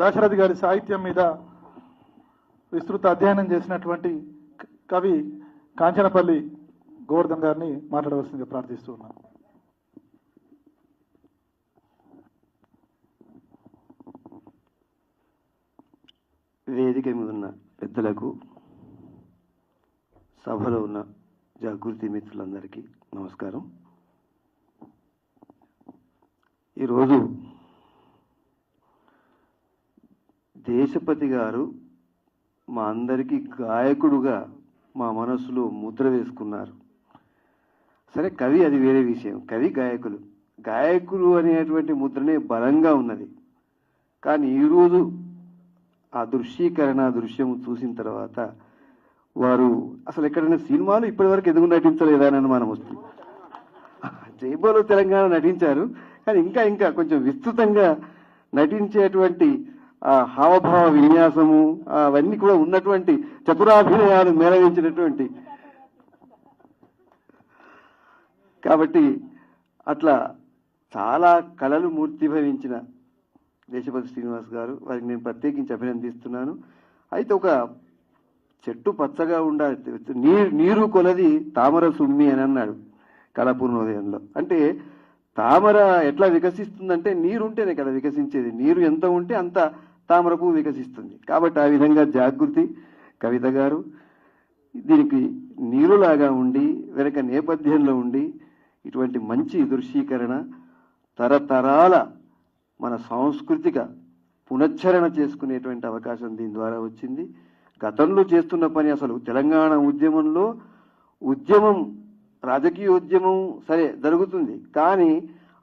దాశరథి గారి సాహిత్యం మీద విస్తృత అధ్యయనం చేసినటువంటి కవి కాంచనపల్లి గోవర్ధన్ గారిని మాట్లాడవలసిందిగా ప్రార్థిస్తూ ఉన్నాను. వేదిక మీద ఉన్న పెద్దలకు, సభలో ఉన్న జాగృతి మిత్రులందరికీ నమస్కారం. ఈరోజు దేశపతి గారు మా అందరికీ గాయకుడుగా మా మనసులో ముద్ర వేసుకున్నారు. సరే, కవి అది వేరే విషయం. కవి గాయకులు అనేటువంటి ముద్రనే బలంగా ఉన్నది. కానీ ఈరోజు ఆ దృశ్యం చూసిన తర్వాత వారు అసలు ఎక్కడైనా సినిమాలు ఇప్పటివరకు ఎందుకు నటించలేదా అని అనుమానం వస్తుంది. జైబోలో తెలంగాణ నటించారు, కానీ ఇంకా కొంచెం విస్తృతంగా నటించేటువంటి ఆ హావభావ విన్యాసము అవన్నీ కూడా ఉన్నటువంటి చతురాభినయాలు మేళవించినటువంటి, కాబట్టి అట్లా చాలా కళలు మూర్తిభవించిన దేశపతి శ్రీనివాస్ గారు, వారికి నేను ప్రత్యేకించి అభినందిస్తున్నాను. అయితే ఒక చెట్టు పచ్చగా నీరు కొలది తామర సుమ్మి అని అన్నాడు కళాపూర్ణోదయంలో. అంటే తామర ఎట్లా వికసిస్తుందంటే నీరుంటేనే కదా వికసించేది. నీరు ఎంత ఉంటే అంత తామర పువ్వు వికసిస్తుంది. కాబట్టి ఆ విధంగా జాగృతి కవిత గారు దీనికి నీరులాగా ఉండి వెనక నేపథ్యంలో ఉండి ఇటువంటి మంచి దృశ్యీకరణ, తరతరాల మన సాంస్కృతిక పునశ్చరణ చేసుకునేటువంటి అవకాశం దీని ద్వారా వచ్చింది. గతంలో చేస్తున్న పని అసలు తెలంగాణ ఉద్యమం రాజకీయ ఉద్యమం సరే జరుగుతుంది, కానీ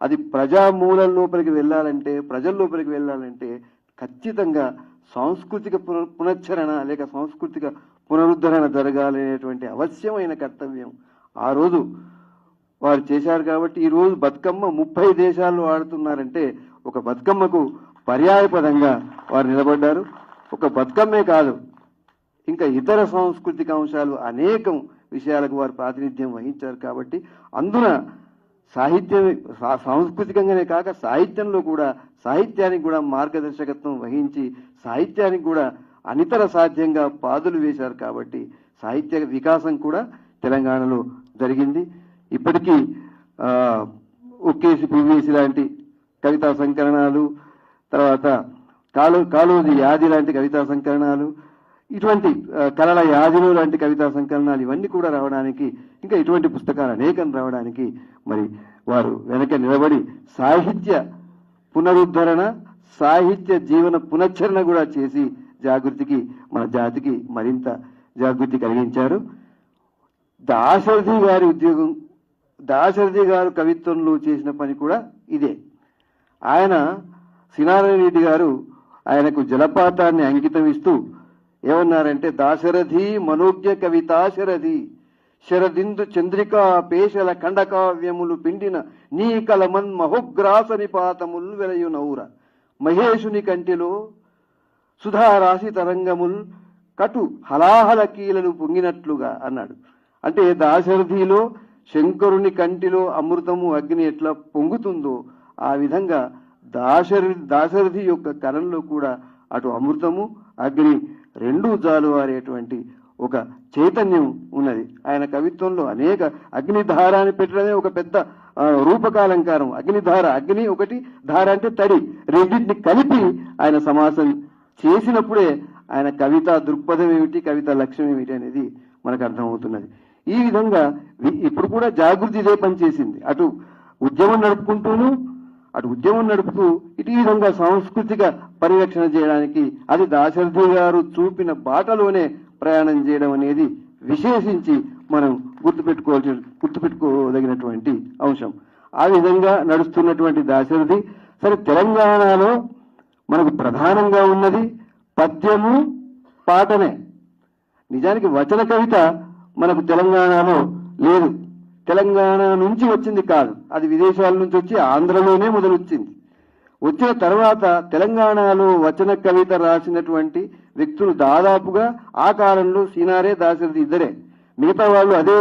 అది ప్రజామూలం లోపలికి వెళ్ళాలంటే, ప్రజల లోపలికి వెళ్ళాలంటే ఖచ్చితంగా సాంస్కృతిక పునశ్చరణ లేక సాంస్కృతిక పునరుద్ధరణ జరగాలనేటువంటి అవశ్యమైన కర్తవ్యం ఆ రోజు వారు చేశారు. కాబట్టి ఈరోజు బతుకమ్మ 30 దేశాల్లో ఆడుతున్నారంటే ఒక బతుకమ్మకు పర్యాయపదంగా వారు నిలబడ్డారు. ఒక బతుకమ్మే కాదు, ఇంకా ఇతర సాంస్కృతిక అంశాలు అనేకం విషయాలకు వారు ప్రాతినిధ్యం వహించారు. కాబట్టి అందున సాహిత్యం సాంస్కృతికంగానే కాక సాహిత్యంలో కూడా సాహిత్యానికి కూడా మార్గదర్శకత్వం వహించి సాహిత్యానికి కూడా అనితర సాధ్యంగా పాదులు వేశారు. కాబట్టి సాహిత్య వికాసం కూడా తెలంగాణలో జరిగింది. ఇప్పటికీ ఒక్కేసి పివిసి లాంటి కవితా సంకలనాలు, తర్వాత కాళోజీ యాది లాంటి కవితా సంకలనాలు, ఇటువంటి కళల యాదిలో లాంటి కవితా సంకలనాలు ఇవన్నీ కూడా రావడానికి, ఇంకా ఇటువంటి పుస్తకాలు అనేకం రావడానికి మరి వారు వెనక నిలబడి సాహిత్య పునరుద్ధరణ, సాహిత్య జీవన పునశ్చరణ కూడా చేసి జాగృతికి, మన జాతికి మరింత జాగృతి కలిగించారు. దాశరథి గారు కవిత్వంలో చేసిన పని కూడా ఇదే. ఆయన శ్రీనారాయణ రెడ్డి గారు ఆయనకు జలపాతాన్ని అంకితం ఇస్తూ ఏమన్నారంటే, దాశరథి మనోజ్ఞ కవితాశరథి శరదిందు చంద్రికా పేషల ఖండకావ్యములు పిండిన నీ కలమన్ మహోగ్రాస నిపాతముల్ వెలయునౌర మహేషుని కంటిలో సుధారాశి తరంగముల్ కటు హలాహల కీలలు పొంగినట్లుగా అన్నాడు. అంటే దాశరథిలో శంకరుని కంటిలో అమృతము అగ్ని ఎట్లా పొంగుతుందో ఆ విధంగా దాశరథి యొక్క కలంలో కూడా అటు అమృతము అగ్ని రెండూ జాలువారేటువంటి ఒక చైతన్యం ఉన్నది. ఆయన కవిత్వంలో అనేక అగ్నిధార అని పెట్టడమే ఒక పెద్ద రూపకాలంకారం. అగ్నిధార, అగ్ని ఒకటి, ధార అంటే తడి, రెండింటిని కలిపి ఆయన సమాసం చేసినప్పుడే ఆయన కవితా దృక్పథం ఏమిటి, కవితా లక్ష్యం ఏమిటి అనేది మనకు అర్థమవుతున్నది. ఈ విధంగా ఇప్పుడు కూడా జాగృతి ఇదే పని చేసింది. అటు ఉద్యమం నడుపుతూ ఇటు ఈ విధంగా సాంస్కృతిక పరిరక్షణ చేయడానికి అది దాశరథి గారు చూపిన బాటలోనే ప్రయాణం చేయడం అనేది విశేషించి మనం గుర్తుపెట్టుకోదగినటువంటి అంశం. ఆ విధంగా నడుస్తున్నటువంటి దాశరథి సరే, తెలంగాణలో మనకు ప్రధానంగా ఉన్నది పద్యము పాటనే. నిజానికి వచన కవిత మనకు తెలంగాణలో లేదు. తెలంగాణ నుంచి వచ్చింది కాదు, అది విదేశాల నుంచి వచ్చి ఆంధ్రలోనే మొదలొచ్చింది. వచ్చిన తర్వాత తెలంగాణలో వచన కవిత రాసినటువంటి వ్యక్తులు దాదాపుగా ఆ కాలంలో సీనారే, దాశరథి ఇద్దరే. మిగతా వాళ్ళు అదే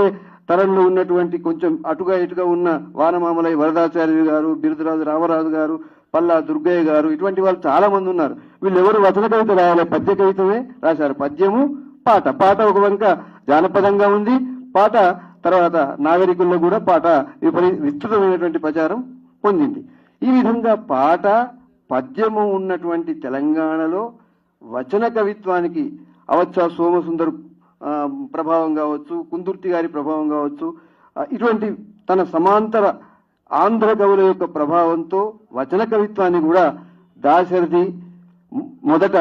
తరంలో ఉన్నటువంటి కొంచెం అటుగా ఇటుగా ఉన్న వానమామలై వరదాచార్యులు గారు, బిరుదురాజు రామరాజు గారు, పల్లా దుర్గయ్య గారు, ఇటువంటి వాళ్ళు చాలా మంది ఉన్నారు. వీళ్ళెవరు వచన కవిత రాయాలి, పద్య కవితమే రాశారు. పద్యము, పాట. పాట ఒక వంక జానపదంగా ఉంది, పాట తర్వాత నాగరికుల్లో కూడా పాట విస్తృతమైనటువంటి ప్రచారం పొందింది. ఈ విధంగా పాట పద్యము ఉన్నటువంటి తెలంగాణలో వచన కవిత్వానికి అవచ్చా సోమసుందర్ ప్రభావం కావచ్చు, కుందుర్తి గారి ప్రభావం కావచ్చు, ఇటువంటి తన సమాంతర ఆంధ్ర కవుల యొక్క ప్రభావంతో వచన కవిత్వాన్ని కూడా దాశరథి మొదట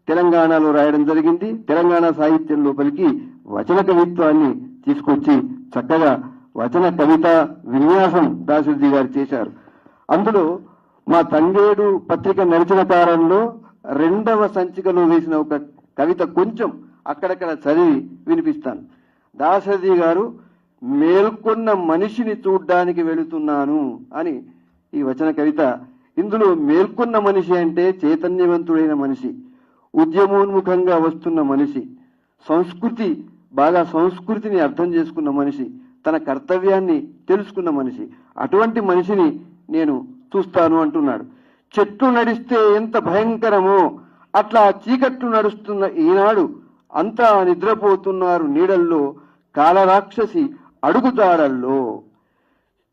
తెలంగాణలో రాయడం జరిగింది. తెలంగాణ సాహిత్యం లోపలికి వచన కవిత్వాన్ని తీసుకొచ్చి చక్కగా వచన కవిత విన్యాసం దాశరథి గారు చేశారు. అందులో మా తంగేడు పత్రిక నడిచిన కాలంలో 2వ సంచికలో వేసిన ఒక కవిత కొంచెం అక్కడక్కడ చదివి వినిపిస్తాను. దాశరథి గారు మేల్కొన్న మనిషిని చూడ్డానికి వెళుతున్నాను అని ఈ వచన కవిత. ఇందులో మేల్కొన్న మనిషి అంటే చైతన్యవంతుడైన మనిషి, ఉద్యమోన్ముఖంగా వస్తున్న మనిషి, సంస్కృతిని అర్థం చేసుకున్న మనిషి, తన కర్తవ్యాన్ని తెలుసుకున్న మనిషి, అటువంటి మనిషిని నేను చూస్తాను అంటున్నాడు. చెట్లు నడిస్తే ఎంత భయంకరమో అట్లా చీకట్లు నడుస్తున్న ఈనాడు అంతా నిద్రపోతున్నారు నీడల్లో, కాలరాక్షసి అడుగుదాడల్లో.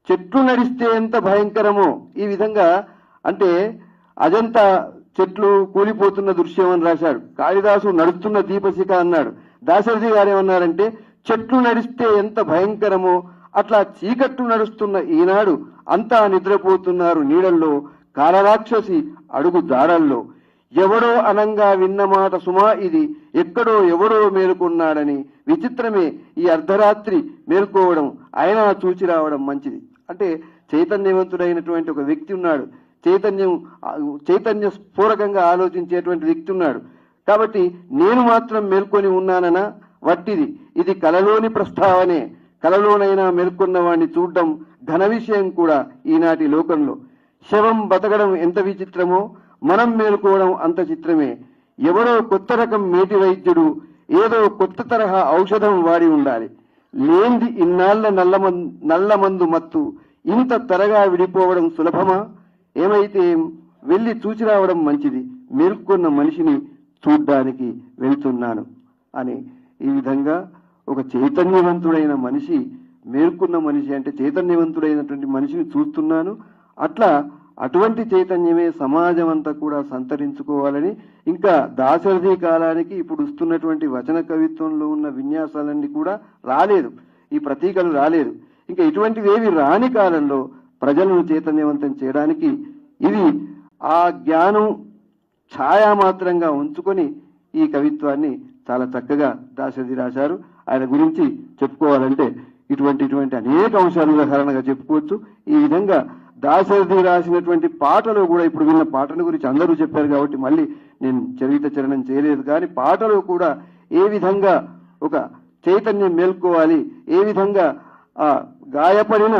చెట్లు నడిస్తే ఎంత భయంకరమో, ఈ విధంగా అంటే అజంతా చెట్లు కూలిపోతున్న దృశ్యం అని రాశాడు. కాళిదాసు నడుస్తున్న దీపశిఖ అన్నాడు. దాశరథి గారు ఏమన్నారంటే చెట్లు నడిస్తే ఎంత భయంకరమో అట్లా చీకట్లు నడుస్తున్న ఈనాడు అంతా నిద్రపోతున్నారు నీడల్లో, కాలరాక్షసి అడుగు దాడల్లో. ఎవడో అనంగా విన్న మాట సుమా ఇది, ఎక్కడో ఎవడో మేలుకున్నాడని. విచిత్రమే ఈ అర్ధరాత్రి మేల్కోవడం, అయినా చూచి రావడం మంచిది. అంటే చైతన్యవంతుడైనటువంటి ఒక వ్యక్తి ఉన్నాడు, చైతన్య స్ఫూరకంగా ఆలోచించేటువంటి వ్యక్తి ఉన్నాడు. కాబట్టి నేను మాత్రం మేల్కొని ఉన్నాననా వట్టిది, ఇది కలలోని ప్రస్తావనే. కలలోనైనా మేల్కొన్న వాడిని చూడడం ఘన విషయం కూడా ఈనాటి లోకంలో. శవం బతకడం ఎంత విచిత్రమో మనం మేలుకోవడం అంత చిత్రమే. ఎవరో కొత్త రకం మేటి వైద్యుడు ఏదో కొత్త తరహా ఔషధం వాడి ఉండాలి. లేంది ఇన్నాళ్ల నల్లమందు మత్తు ఇంత త్వరగా విడిపోవడం సులభమా? ఏమైతే వెళ్ళి చూచి రావడం మంచిది, మేల్కొన్న మనిషిని చూడ్డానికి వెళ్తున్నాను అని. ఈ విధంగా ఒక చైతన్యవంతుడైన మనిషి, మేల్కొన్న మనిషి అంటే చైతన్యవంతుడైనటువంటి మనిషిని చూస్తున్నాను. అటువంటి చైతన్యమే సమాజం అంతా కూడా సంతరించుకోవాలని, ఇంకా దాశరథి కాలానికి ఇప్పుడు వస్తున్నటువంటి వచన కవిత్వంలో ఉన్న విన్యాసాలన్నీ కూడా రాలేదు, ఈ ప్రతీకలు రాలేదు. ఇంకా ఇటువంటివేవి రాని కాలంలో ప్రజలను చైతన్యవంతం చేయడానికి ఇవి ఆ జ్ఞానం ఛాయామాత్రంగా ఉంచుకొని ఈ కవిత్వాన్ని చాలా చక్కగా దాశరథి రాశారు. ఆయన గురించి చెప్పుకోవాలంటే ఇటువంటి అనేక అంశాలు ఉదాహరణగా చెప్పుకోవచ్చు. ఈ విధంగా దాశరథి రాసినటువంటి పాటలు కూడా, ఇప్పుడు విన్న పాటల గురించి అందరూ చెప్పారు కాబట్టి మళ్ళీ నేను చరణం చేయలేదు, కానీ పాటలు కూడా ఏ విధంగా ఒక చైతన్యం మేల్కోవాలి, ఏ విధంగా ఆ గాయపడిన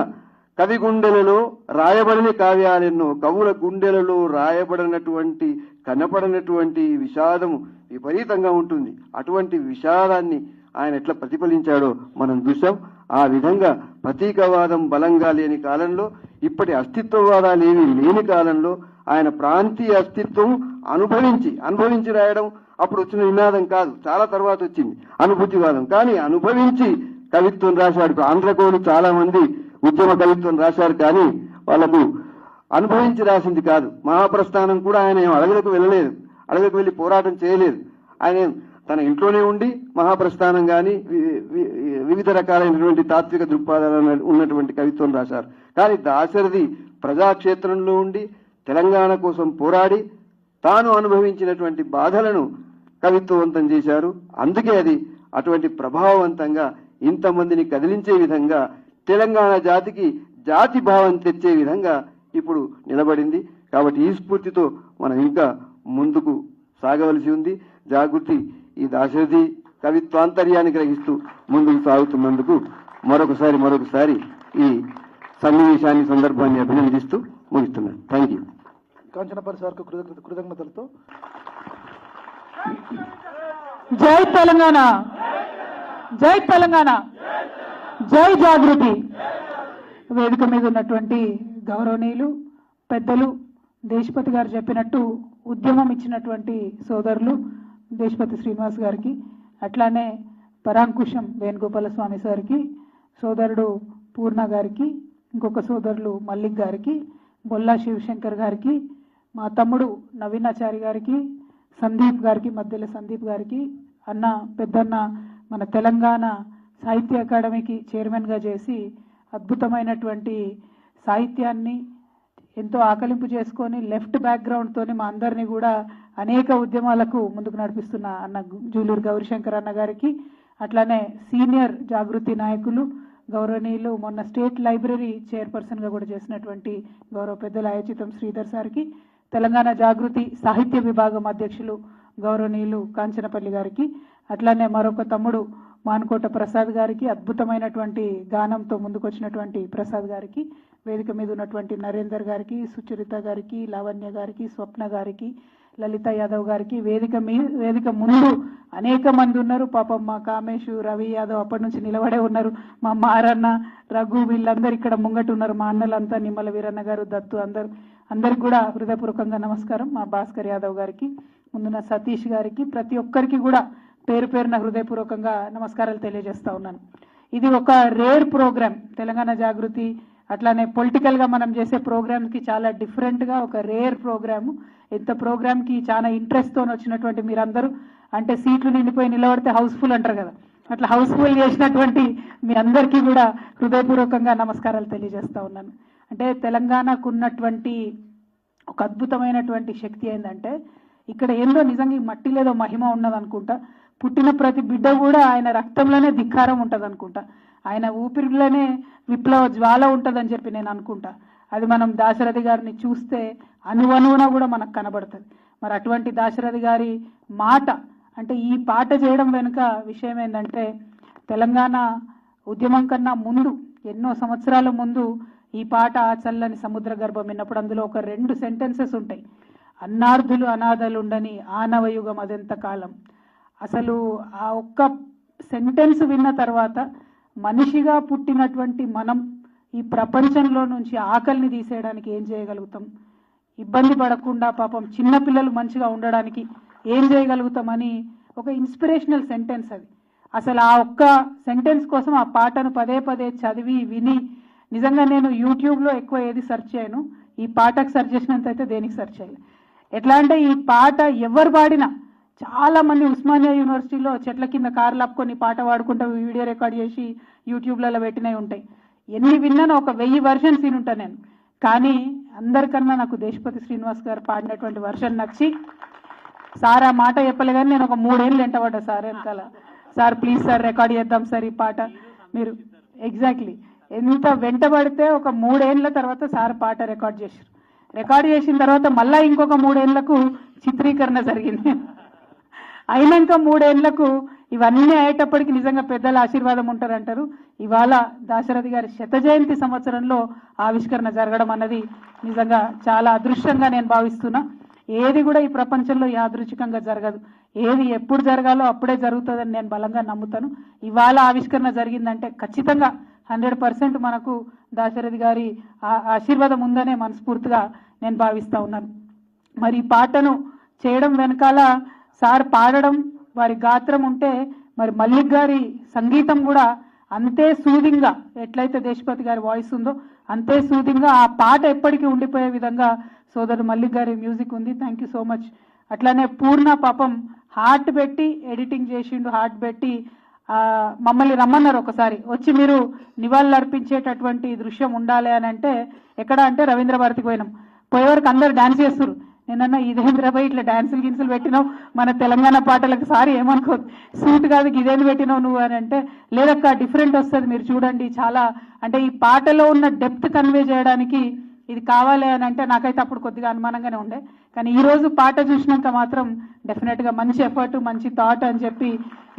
కవి గుండెలలో రాయబడిన కావ్యాలెన్నో, కవుల గుండెలలో రాయబడినటువంటి కనపడినటువంటి విషాదము విపరీతంగా ఉంటుంది. అటువంటి విషాదాన్ని ఆయన ఎట్లా ప్రతిఫలించాడో మనం చూసాం. ఆ విధంగా ప్రతీకవాదం బలంగా లేని కాలంలో, ఇప్పటి అస్తిత్వవాదాలు ఏవి లేని కాలంలో ఆయన ప్రాంతీయ అస్తిత్వం అనుభవించి రాయడం అప్పుడు వచ్చిన నినాదం కాదు, చాలా తర్వాత వచ్చింది అనుభూతివాదం. కానీ అనుభవించి కవిత్వం రాశాడు. ఆంధ్రకోలు చాలా మంది ఉద్యమ కవిత్వం రాశారు, కానీ వాళ్ళకు అనుభవించి రాసింది కాదు. మహాప్రస్థానం కూడా ఆయన అడవులకు వెళ్ళలేదు, అడవులకు వెళ్ళి పోరాటం చేయలేదు. ఆయన తన ఇంట్లోనే ఉండి మహాప్రస్థానం కానీ వివిధ రకాలైనటువంటి తాత్విక దృక్పథాలు ఉన్నటువంటి కవిత్వం రాశారు. కానీ దాశరథి ప్రజాక్షేత్రంలో ఉండి తెలంగాణ కోసం పోరాడి తాను అనుభవించినటువంటి బాధలను కవిత్వవంతం చేశారు. అందుకే అది అటువంటి ప్రభావవంతంగా ఇంతమందిని కదిలించే విధంగా, తెలంగాణ జాతికి జాతి భావం తెచ్చే విధంగా ఇప్పుడు నిలబడింది. కాబట్టి ఈ స్ఫూర్తితో మనం ఇంకా ముందుకు సాగవలసి ఉంది. జాగృతి ఈ దాశరథి కవిత్వాంతర్యాన్ని గ్రహిస్తూ ముందుకు సాగుతున్నందుకు మరొకసారి ఈ సన్నివేశాన్ని సందర్భాన్ని అభినందిస్తూ ముగిస్తున్నాను. Thank you. కాంచనపల్లి సార్కు కృతజ్ఞతలతో. జై తెలంగాణ, జై తెలంగాణ, జై జాగృతి. వేదిక మీద ఉన్నటువంటి గౌరవనీయులు, పెద్దలు, దేశపతి గారు చెప్పినట్టు ఉద్యమం ఇచ్చినటువంటి సోదరులు దేశపతి శ్రీనివాస్ గారికి, అట్లానే పరాంకుశం వేణుగోపాల స్వామి సార్కి, సోదరుడు పూర్ణ గారికి, ఇంకొక సోదరులు మల్లిక్ గారికి, బొల్లా శివశంకర్ గారికి, మా తమ్ముడు నవీనాచారి గారికి, సందీప్ గారికి, మధ్యలో సందీప్ గారికి, అన్న పెద్దన్న మన తెలంగాణ సాహిత్య అకాడమీకి చైర్మన్గా చేసి అద్భుతమైనటువంటి సాహిత్యాన్ని ఎంతో ఆకలింపు చేసుకొని లెఫ్ట్ బ్యాక్గ్రౌండ్తోని మా అందరినీ కూడా అనేక ఉద్యమాలకు ముందుకు నడిపిస్తున్న అన్న జూలూరు గౌరీశంకర్ అన్న గారికి, అట్లానే సీనియర్ జాగృతి నాయకులు గౌరవనీయులు మొన్న స్టేట్ లైబ్రరీ చైర్పర్సన్గా కూడా చేసినటువంటి గౌరవ పెద్దల అయచితం శ్రీధర్ సార్కి, తెలంగాణ జాగృతి సాహిత్య విభాగం అధ్యక్షులు గౌరవనీయులు కాంచనపల్లి గారికి, అట్లానే మరొక తమ్ముడు మానుకోట ప్రసాద్ గారికి, అద్భుతమైనటువంటి గానంతో ముందుకొచ్చినటువంటి ప్రసాద్ గారికి, వేదిక మీద ఉన్నటువంటి నరేందర్ గారికి, సుచరిత గారికి, లావణ్య గారికి, స్వప్న గారికి, లలిత యాదవ్ గారికి, వేదిక ముందు అనేక మంది ఉన్నారు. పాపం మా కామేష్, రవి యాదవ్ అప్పటి నుంచి నిలబడే ఉన్నారు. మా మారన్న, రఘు వీళ్ళందరూ ఇక్కడ ముంగట ఉన్నారు. మా అన్నలంతా నిమ్మల వీరన్న గారు, దత్తు అందరికి కూడా హృదయపూర్వకంగా నమస్కారం. మా భాస్కర్ యాదవ్ గారికి, ముందున్న సతీష్ గారికి, ప్రతి ఒక్కరికి కూడా పేరు పేరున హృదయపూర్వకంగా నమస్కారాలు తెలియజేస్తా ఉన్నాను. ఇది ఒక రేర్ ప్రోగ్రామ్. తెలంగాణ జాగృతి అట్లానే పొలిటికల్గా మనం చేసే ప్రోగ్రామ్కి చాలా డిఫరెంట్గా ఒక రేర్ ప్రోగ్రాము. ఇంత ప్రోగ్రామ్కి చాలా ఇంట్రెస్ట్తో వచ్చినటువంటి మీరందరూ, అంటే సీట్లు నిండిపోయి నిలబడితే హౌస్ఫుల్ అంటారు కదా, అట్లా హౌస్ఫుల్ చేసినటువంటి మీ అందరికీ కూడా హృదయపూర్వకంగా నమస్కారాలు తెలియజేస్తా ఉన్నాను. అంటే తెలంగాణకు ఉన్నటువంటి ఒక అద్భుతమైనటువంటి శక్తి ఏంటంటే, ఇక్కడ ఏందో నిజంగా ఈ మట్టిలేదో మహిమ ఉన్నది అనుకుంటా. పుట్టిన ప్రతి బిడ్డ కూడా ఆయన రక్తంలోనే ధిక్కారం ఉంటుంది అనుకుంటా, ఆయన ఊపిరిలోనే విప్లవ జ్వాల ఉంటుందని చెప్పి నేను అనుకుంటా. అది మనం దాశరథి గారిని చూస్తే అనువనువున కూడా మనకు కనబడుతుంది. మరి అటువంటి దాశరథి గారి మాట, అంటే ఈ పాట చేయడం వెనుక విషయం ఏంటంటే, తెలంగాణ ఉద్యమం కన్నా ముందు ఎన్నో సంవత్సరాల ముందు ఈ పాట చల్లని సముద్ర గర్భం విన్నప్పుడు అందులో ఒక 2 సెంటెన్సెస్ ఉంటాయి. అన్నార్థులు అనాథలుండని ఆనవయుగం అదెంత కాలం. అసలు ఆ ఒక్క సెంటెన్స్ విన్న తర్వాత మనిషిగా పుట్టినటువంటి మనం ఈ ప్రపంచంలో నుంచి ఆకలిని తీసేయడానికి ఏం చేయగలుగుతాం, ఇబ్బంది పడకుండా పాపం చిన్నపిల్లలు మంచిగా ఉండడానికి ఏం చేయగలుగుతామని ఒక ఇన్స్పిరేషనల్ సెంటెన్స్ అది. అసలు ఆ ఒక్క సెంటెన్స్ కోసం ఆ పాటను పదే పదే చదివి విని, నిజంగా నేను యూట్యూబ్లో ఎక్కువ ఏది సెర్చ్ చేయను, ఈ పాటకు సెర్చ్ చేసినంత అయితే దేనికి సెర్చ్ చేయాలి. ఎట్లా అంటే ఈ పాట ఎవరు పాడినా, చాలా మంది ఉస్మానియా యూనివర్సిటీలో చెట్ల కింద కార్లు ఆపుకొని పాట పాడుకుంటూ వీడియో రికార్డ్ చేసి యూట్యూబ్లలో పెట్టినవి ఉంటాయి. ఎన్ని విన్నానో ఒక 1000 వర్షన్స్ వినుంటాను నేను. కానీ అందరికన్నా నాకు దేశపతి శ్రీనివాస్ గారు పాడినటువంటి వర్షన్ నచ్చి, సార్ ఆ మాట చెప్పలే కానీ నేను ఒక 3 ఏళ్ళు వెంటబడ్డా సార్ వెనకాల. సార్ ప్లీజ్ సార్ రికార్డ్ చేద్దాం సార్ ఈ పాట మీరు. ఎగ్జాక్ట్లీ ఎంత వెంటబడితే ఒక 3 ఏళ్ళ తర్వాత సార్ పాట రికార్డ్ చేశారు. రికార్డ్ చేసిన తర్వాత మళ్ళీ ఇంకొక 3 ఏళ్లకు చిత్రీకరణ జరిగింది. అయినాక 3 ఏళ్లకు ఇవన్నీ అయ్యేటప్పటికి నిజంగా పెద్దల ఆశీర్వాదం ఉంటారంటారు. ఇవాళ దాశరథి గారి 100వ జయంతి సంవత్సరంలో ఆవిష్కరణ జరగడం అన్నది నిజంగా చాలా అదృష్టంగా నేను భావిస్తున్నా. ఏది కూడా ఈ ప్రపంచంలో యాదృచ్ఛికంగా జరగదు. ఏది ఎప్పుడు జరగాలో అప్పుడే జరుగుతుందని నేను బలంగా నమ్ముతాను. ఇవాళ ఆవిష్కరణ జరిగిందంటే ఖచ్చితంగా 100% మనకు దాశరథి గారి ఆశీర్వాదం ఉందనే మనస్ఫూర్తిగా నేను భావిస్తూ ఉన్నాను. మరి ఈ పాటను చేయడం వెనకాల సార్ పాడడం, వారి గాత్రం ఉంటే, మరి మల్లిక్ గారి సంగీతం కూడా అంతే సూదింగ్గా, ఎట్లయితే దేశపతి గారి వాయిస్ ఉందో అంతే సూదింగ్గా ఆ పాట ఎప్పటికీ ఉండిపోయే విధంగా సోదరుడు మల్లిక్ గారి మ్యూజిక్ ఉంది. Thank you so much. అట్లానే పూర్ణ పాపం హార్ట్ పెట్టి ఎడిటింగ్ చేసిండు, హార్ట్ పెట్టి మమ్మల్ని రమ్మన్నారు ఒకసారి వచ్చి మీరు నివాళులు అర్పించేటటువంటి దృశ్యం ఉండాలి అని అంటే, ఎక్కడ అంటే రవీంద్ర భారతికి పోయినాం. పోయేవరకు అందరు డాన్స్ చేస్తారు. నేనన్నా ఇదేంద్రబాయ్ ఇట్లా డాన్సులు గిన్సులు పెట్టినావు మన తెలంగాణ పాటలకు, సారీ ఏమనుకో సూట్ కాదు ఇదేంది పెట్టినావు నువ్వు అని అంటే, లేదక్క డిఫరెంట్ వస్తుంది మీరు చూడండి, చాలా అంటే ఈ పాటలో ఉన్న డెప్త్ కన్వే చేయడానికి ఇది కావాలి అని అంటే నాకైతే అప్పుడు కొద్దిగా అనుమానంగానే ఉండే. కానీ ఈరోజు పాట చూసినాక మాత్రం డెఫినెట్గా మంచి ఎఫర్ట్, మంచి థాట్ అని చెప్పి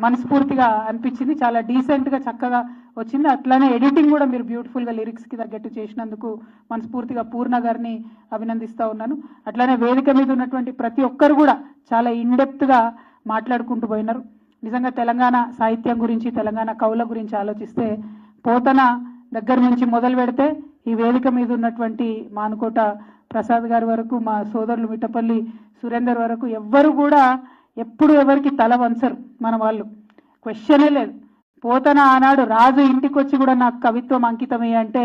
మనస్ఫూర్తిగా అనిపించింది. చాలా డీసెంట్గా చక్కగా వచ్చింది. అట్లానే ఎడిటింగ్ కూడా మీరు బ్యూటిఫుల్గా లిరిక్స్కి తగ్గట్టు చేసినందుకు మనస్ఫూర్తిగా పూర్ణ గారిని అభినందిస్తూ ఉన్నాను. అట్లానే వేదిక మీద ఉన్నటువంటి ప్రతి ఒక్కరు కూడా చాలా ఇన్డెప్త్గా మాట్లాడుకుంటూ పోయినారు. నిజంగా తెలంగాణ సాహిత్యం గురించి, తెలంగాణ కవుల గురించి ఆలోచిస్తే పోతన దగ్గర నుంచి మొదలు పెడితే ఈ వేదిక మీద ఉన్నటువంటి మానుకోట ప్రసాద్ గారి వరకు, మా సోదరులు మిట్టపల్లి సురేందర్ వరకు ఎవ్వరు కూడా ఎప్పుడు ఎవరికి తల వంచరు. మన వాళ్ళు క్వశ్చనే లేదు. పోతన ఆనాడు రాజు ఇంటికి వచ్చి కూడా నాకు కవిత్వం అంకితమే అంటే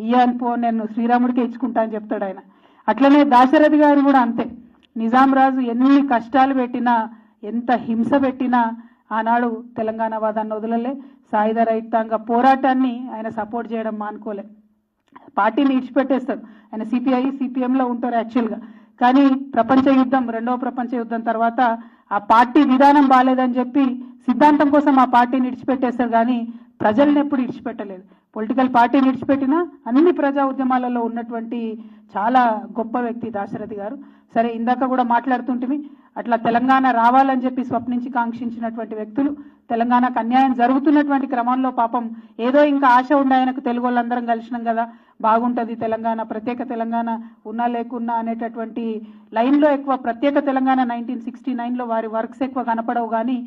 ఇయ్యాను పో, నేను శ్రీరాముడికే ఇచ్చుకుంటా అని చెప్తాడు ఆయన. అట్లనే దాశరథి గారు కూడా అంతే. నిజాం రాజు ఎన్ని కష్టాలు పెట్టినా, ఎంత హింస పెట్టినా ఆనాడు తెలంగాణ వాదాన్ని వదలలే. సాయుధ రైతాంగ పోరాటాన్ని ఆయన సపోర్ట్ చేయడం మానుకోలే. పార్టీని ఇడిచిపెట్టేస్తారు. ఆయన సిపిఐలో ఉంటారు యాక్చువల్గా. కానీ ప్రపంచ యుద్ధం, రెండవ ప్రపంచ యుద్ధం తర్వాత ఆ పార్టీ విధానం బాగాలేదని చెప్పి సిద్ధాంతం కోసం ఆ పార్టీని ఇడిచిపెట్టేస్తారు. కానీ ప్రజల్ని ఎప్పుడు ఇడిచిపెట్టలేదు. పొలిటికల్ పార్టీని ఇడిచిపెట్టినా అన్ని ప్రజా ఉద్యమాలలో ఉన్నటువంటి చాలా గొప్ప వ్యక్తి దాశరథి గారు. సరే, ఇందాక కూడా మాట్లాడుతుంటివి, అట్లా తెలంగాణ రావాలని చెప్పి స్వప్నించి కాంక్షించినటువంటి వ్యక్తులు తెలంగాణకు అన్యాయం జరుగుతున్నటువంటి క్రమంలో పాపం ఏదో ఇంకా ఆశ ఉండే ఆయనకు, తెలుగు వాళ్ళందరం కలిసినాం కదా బాగుంటుంది తెలంగాణ, ప్రత్యేక తెలంగాణ ఉన్నా లేకున్నా అనేటటువంటి లైన్లో ఎక్కువ ప్రత్యేక తెలంగాణ 1969లో వారి వర్క్స్ ఎక్కువ కనపడవు. కానీ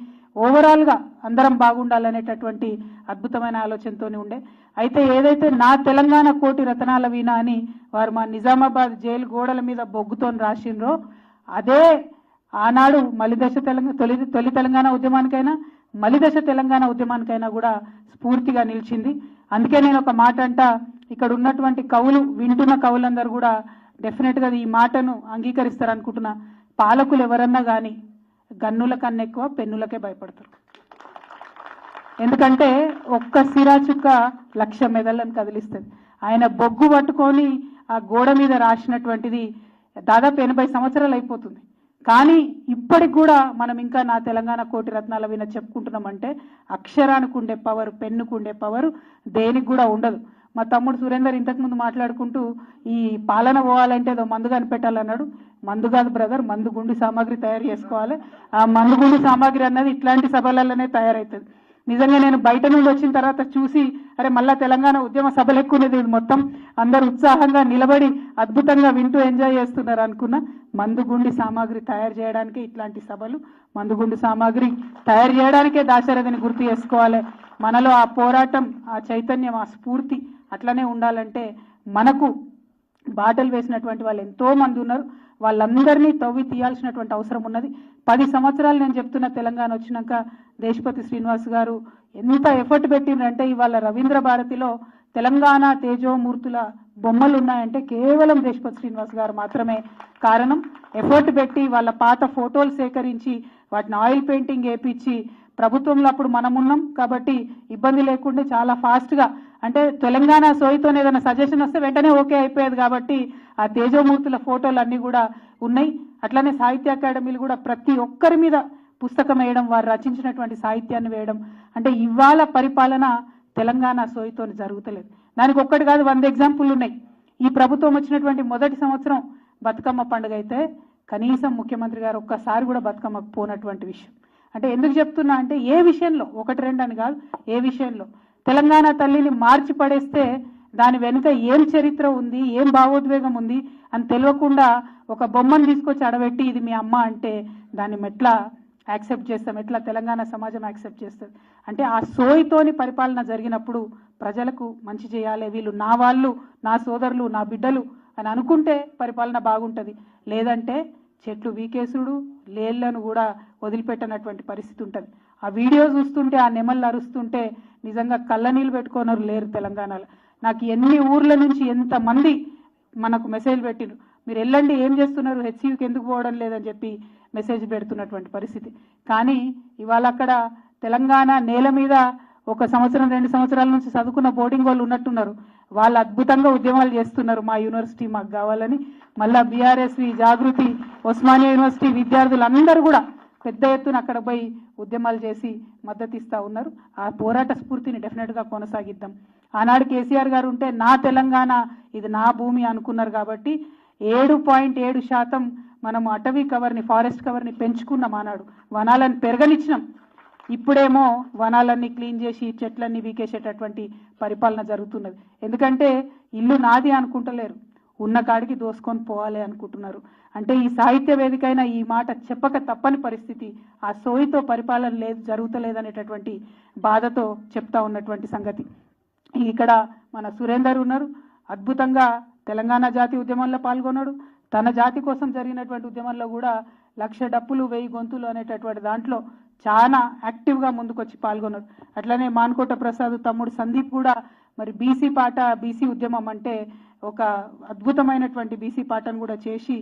ఓవరాల్గా అందరం బాగుండాలనేటటువంటి అద్భుతమైన ఆలోచనతోనే ఉండే. అయితే ఏదైతే నా తెలంగాణ కోటి రతనాల వీణ అని వారు మా నిజామాబాద్ జైలు గోడల మీద బొగ్గుతో రాసిండ్రో, అదే ఆనాడు తొలి తెలంగాణ ఉద్యమానికైనా మలిదశ తెలంగాణ ఉద్యమానికైనా కూడా స్ఫూర్తిగా నిలిచింది. అందుకే నేను ఒక మాట అంట, ఇక్కడ ఉన్నటువంటి కవులు, వింటున్న కవులందరూ కూడా డెఫినెట్గా ఈ మాటను అంగీకరిస్తారనుకుంటున్నా. పాలకులు ఎవరన్నా కానీ గన్నుల కన్నా ఎక్కువ పెన్నులకే భయపడతారు. ఎందుకంటే ఒక్క సిరాచుక్క 1,00,000 మెదళ్ళను కదిలిస్తుంది. ఆయన బొగ్గు పట్టుకొని ఆ గోడ మీద రాసినటువంటిది దాదాపు 80 సంవత్సరాలు అయిపోతుంది. కానీ ఇప్పటికి కూడా మనం ఇంకా నా తెలంగాణ కోటి రత్నాల వీణ చెప్పుకుంటున్నామంటే అక్షరానికి ఉండే పవర్, పెన్నుకు ఉండే పవర్ దేనికి కూడా ఉండదు. మా తమ్ముడు సురేందర్ ఇంతకుముందు మాట్లాడుకుంటూ ఈ పాలన పోవాలంటే ఏదో మందు కనిపెట్టాలన్నాడు. మందు కాదు బ్రదర్, మందు గుండి సామాగ్రి తయారు చేసుకోవాలి. ఆ మందు గుండి సామాగ్రి అన్నది ఇట్లాంటి సభలలోనే తయారవుతుంది. నిజంగా నేను బయట నుండి వచ్చిన తర్వాత చూసి, అరే మళ్ళా తెలంగాణ ఉద్యమ సభలు ఎక్కువనేది, మొత్తం అందరూ ఉత్సాహంగా నిలబడి అద్భుతంగా వింటూ ఎంజాయ్ చేస్తున్నారు అనుకున్నా. మందుగుండి సామాగ్రి తయారు చేయడానికే ఇట్లాంటి సభలు, మందుగుండి సామాగ్రి తయారు చేయడానికే దాశరథిని గుర్తు చేసుకోవాలి. మనలో ఆ పోరాటం, ఆ చైతన్యం, ఆ స్ఫూర్తి అట్లనే ఉండాలంటే మనకు బాటలు వేసినటువంటి వాళ్ళు ఎంతో మంది ఉన్నారు. వాళ్ళందరినీ తవ్వి తీయాల్సినటువంటి అవసరం ఉన్నది. 10 సంవత్సరాలు నేను చెప్తున్న తెలంగాణ వచ్చినాక దేశపతి శ్రీనివాస్ గారు ఎంత ఎఫర్ట్ పెట్టిండ్రంటే ఇవాళ రవీంద్ర భారతిలో తెలంగాణ తేజోమూర్తుల బొమ్మలు ఉన్నాయంటే కేవలం దేశపతి శ్రీనివాస్ గారు మాత్రమే కారణం. ఎఫర్ట్ పెట్టి వాళ్ళ పాత ఫోటోలు సేకరించి వాటిని ఆయిల్ పెయింటింగ్ వేయించి, ప్రభుత్వంలో అప్పుడు మనం ఉన్నాం కాబట్టి ఇబ్బంది లేకుండా చాలా ఫాస్ట్గా, అంటే తెలంగాణ సోయితో ఏదైనా సజెషన్ వస్తే వెంటనే ఓకే అయిపోయేది కాబట్టి ఆ తేజోమూర్తుల ఫోటోలు అన్నీ కూడా ఉన్నాయి. అట్లనే సాహిత్య అకాడమీలు కూడా ప్రతి ఒక్కరి మీద పుస్తకం వేయడం, వారు రచించినటువంటి సాహిత్యాన్ని వేయడం, అంటే ఇవాళ పరిపాలన తెలంగాణ సోయితో జరుగుతలేదు. దానికి ఒక్కటి కాదు 100 ఎగ్జాంపుల్ ఉన్నాయి. ఈ ప్రభుత్వం వచ్చినటువంటి మొదటి సంవత్సరం బతుకమ్మ పండుగ అయితే కనీసం ముఖ్యమంత్రి గారు ఒక్కసారి కూడా బతుకమ్మకు పోనటువంటి విషయం. అంటే ఎందుకు చెప్తున్నా అంటే ఏ విషయంలో, 1-2 అని కాదు, ఏ విషయంలో తెలంగాణ తల్లిని మార్చి పడేస్తే దాని వెనుక ఏం చరిత్ర ఉంది, ఏం భావోద్వేగం ఉంది అని తెలియకుండా ఒక బొమ్మను తీసుకొచ్చి అడబెట్టి ఇది మీ అమ్మ అంటే దాన్ని ఎట్లా యాక్సెప్ట్ చేస్తాం, ఎట్లా తెలంగాణ సమాజం యాక్సెప్ట్ చేస్తుంది? అంటే ఆ సోయితోని పరిపాలన జరిగినప్పుడు ప్రజలకు మంచి చేయాలి, వీళ్ళు నా వాళ్ళు, నా సోదరులు, నా బిడ్డలు అని అనుకుంటే పరిపాలన బాగుంటుంది. లేదంటే చెట్లు వీకేసుడు, లేళ్లను కూడా వదిలిపెట్టనటువంటి పరిస్థితి ఉంటుంది. ఆ వీడియో చూస్తుంటే, ఆ నెమళ్ళు అరుస్తుంటే నిజంగా కళ్ళ నీళ్ళు పెట్టుకోనరు లేరు తెలంగాణలో. నాకు ఎన్ని ఊర్ల నుంచి ఎంతమంది మనకు మెసేజ్ పెట్టిరు, మీరు వెళ్ళండి ఏం చేస్తున్నారు, హెచ్సియూకి ఎందుకు పోవడం లేదని చెప్పి మెసేజ్ పెడుతున్నటువంటి పరిస్థితి. కానీ ఇవాళ అక్కడ తెలంగాణ నేల మీద 1 సంవత్సరం 2 సంవత్సరాల నుంచి చదువుకున్న బోర్డింగ్ వాళ్ళు ఉన్నట్టున్నారు. వాళ్ళు అద్భుతంగా ఉద్యమాలు చేస్తున్నారు, మా యూనివర్సిటీ మాకు కావాలని. మళ్ళా బీఆర్ఎస్వి, జాగృతి, ఉస్మానియా యూనివర్సిటీ విద్యార్థులందరూ కూడా పెద్ద ఎత్తున అక్కడ పోయి ఉద్యమాలు చేసి మద్దతు ఇస్తూ ఉన్నారు. ఆ పోరాట స్ఫూర్తిని డెఫినెట్గా కొనసాగిద్దాం. ఆనాడు కేసీఆర్ గారు ఉంటే నా తెలంగాణ ఇది నా భూమి అనుకున్నారు కాబట్టి 7.7% మనం అటవీ కవర్ని, ఫారెస్ట్ కవర్ని పెంచుకున్నాం. ఆనాడు వనాలను పెరగనిచ్చినాం. ఇప్పుడేమో వనాలన్నీ క్లీన్ చేసి చెట్లన్నీ వీకేసేటటువంటి పరిపాలన జరుగుతున్నది. ఎందుకంటే ఇల్లు నాది అనుకుంటలేరు, ఉన్న కాడికి దోసుకొని పోవాలి అనుకుంటున్నారు. అంటే ఈ సాహిత్య వేదికైనా ఈ మాట చెప్పక తప్పని పరిస్థితి. ఆ సోయితో పరిపాలన లేదు, జరుగుతలేదనేటటువంటి బాధతో చెప్తా ఉన్నటువంటి సంగతి. ఇక్కడ మన సురేందర్ ఉన్నారు, అద్భుతంగా తెలంగాణ జాతి ఉద్యమంలో పాల్గొన్నాడు. తన జాతి కోసం జరిగినటువంటి ఉద్యమంలో కూడా 1,00,000 డప్పులు 1000 గొంతులు అనేటటువంటి దాంట్లో చాలా యాక్టివ్గా ముందుకొచ్చి పాల్గొన్నాడు. అట్లనే మాన్కోట ప్రసాద్ తమ్ముడు సందీప్ కూడా మరి బీసీ పాట, బీసీ ఉద్యమం అంటే ఒక అద్భుతమైనటువంటి బీసీ పాటను కూడా చేసి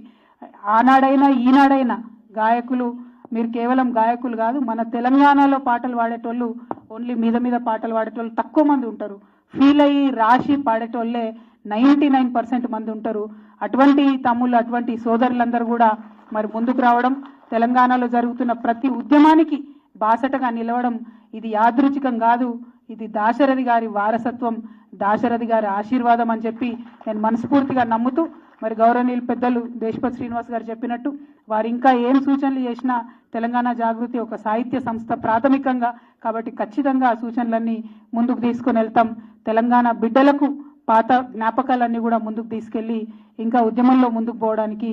ఆనాడైనా ఈనాడైనా గాయకులు, మీరు కేవలం గాయకులు కాదు, మన తెలంగాణలో పాటలు పాడేటోళ్ళు ఓన్లీ మీద మీద పాటలు పాడేటోళ్ళు తక్కువ మంది ఉంటారు. ఫీల్ అయ్యి రాసి పాడేటోళ్ళే 99% మంది ఉంటారు. అటువంటి తమ్ముళ్ళు, అటువంటి సోదరులందరూ కూడా మరి ముందుకు రావడం, తెలంగాణలో జరుగుతున్న ప్రతి ఉద్యమానికి బాసటగా నిలవడం ఇది యాదృచ్ఛికం కాదు, ఇది దాశరథి గారి వారసత్వం, దాశరథి గారి ఆశీర్వాదం అని చెప్పి నేను మనస్ఫూర్తిగా నమ్ముతూ, మరి గౌరవనీయులు పెద్దలు దేశపతి శ్రీనివాస్ గారు చెప్పినట్టు వారు ఇంకా ఏం సూచనలు చేసినా తెలంగాణ జాగృతి ఒక సాహిత్య సంస్థ ప్రాథమికంగా, కాబట్టి ఖచ్చితంగా ఆ సూచనలన్నీ ముందుకు తీసుకొని వెళ్తాం. తెలంగాణ బిడ్డలకు పాత జ్ఞాపకాలన్నీ కూడా ముందుకు తీసుకెళ్లి ఇంకా ఉద్యమంలో ముందుకు పోవడానికి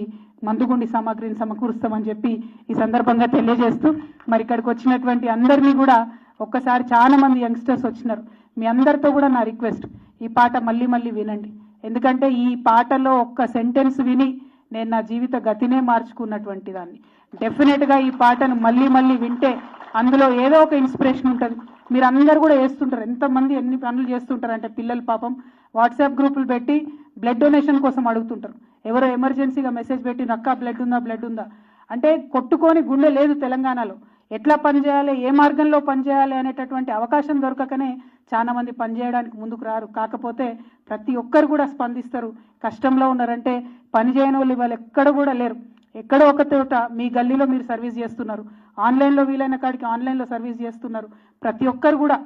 మందుగుండి సామాగ్రిని సమకూరుస్తామని చెప్పి ఈ సందర్భంగా తెలియజేస్తూ, మరి ఇక్కడికి వచ్చినటువంటి అందరినీ కూడా ఒక్కసారి చాలా మంది యంగ్స్టర్స్ వచ్చినారు, మీ అందరితో కూడా నా రిక్వెస్ట్, ఈ పాట మళ్ళీ మళ్ళీ వినండి. ఎందుకంటే ఈ పాటలో ఒక్క సెంటెన్స్ విని నేను నా జీవిత గతినే మార్చుకున్నటువంటి దాన్ని. డెఫినెట్గా ఈ పాటను మళ్ళీ మళ్ళీ వింటే అందులో ఏదో ఒక ఇన్స్పిరేషన్ ఉంటుంది. మీరు అందరు కూడా వేస్తుంటారు, ఎంతమంది ఎన్ని పనులు చేస్తుంటారు అంటే పిల్లలు పాపం వాట్సాప్ గ్రూపులు పెట్టి బ్లడ్ డొనేషన్ కోసం అడుగుతుంటారు. ఎవరో ఎమర్జెన్సీగా మెసేజ్ పెట్టి నక్కా బ్లడ్ ఉందా అంటే కొట్టుకొని గుండె లేదు తెలంగాణలో. ఎట్లా పనిచేయాలి, ఏ మార్గంలో పనిచేయాలి అనేటటువంటి అవకాశం దొరకకనే చాలా మంది పనిచేయడానికి ముందుకు రారు. కాకపోతే ప్రతి ఒక్కరు కూడా స్పందిస్తారు. కష్టంలో ఉన్నారంటే పని చేయని వాళ్ళు ఇవాళ ఎక్కడ కూడా లేరు. ఎక్కడో ఒక చోట మీ గల్లీలో మీరు సర్వీస్ చేస్తున్నారు, ఆన్లైన్లో వీలైన కాడికి ఆన్లైన్లో సర్వీస్ చేస్తున్నారు. ప్రతి ఒక్కరు కూడా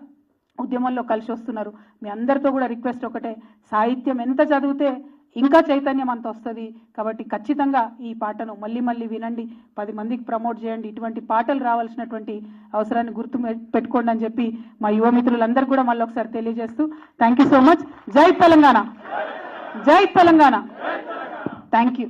ఉద్యమంలో కలిసి వస్తున్నారు. మీ అందరితో కూడా రిక్వెస్ట్ ఒకటే, సాహిత్యం ఎంత చదివితే ఇంకా చైతన్యం అంత వస్తుంది. కాబట్టి ఖచ్చితంగా ఈ పాటను మళ్ళీ మళ్ళీ వినండి, 10 మందికి ప్రమోట్ చేయండి. ఇటువంటి పాటలు రావాల్సినటువంటి అవసరాన్ని గుర్తు పెట్టుకోండి అని చెప్పి మా యువ మిత్రులందరూ కూడా మళ్ళీ ఒకసారి తెలియజేస్తూ థ్యాంక్ యూ సో మచ్. జై తెలంగాణ, జై తెలంగాణ. Thank you.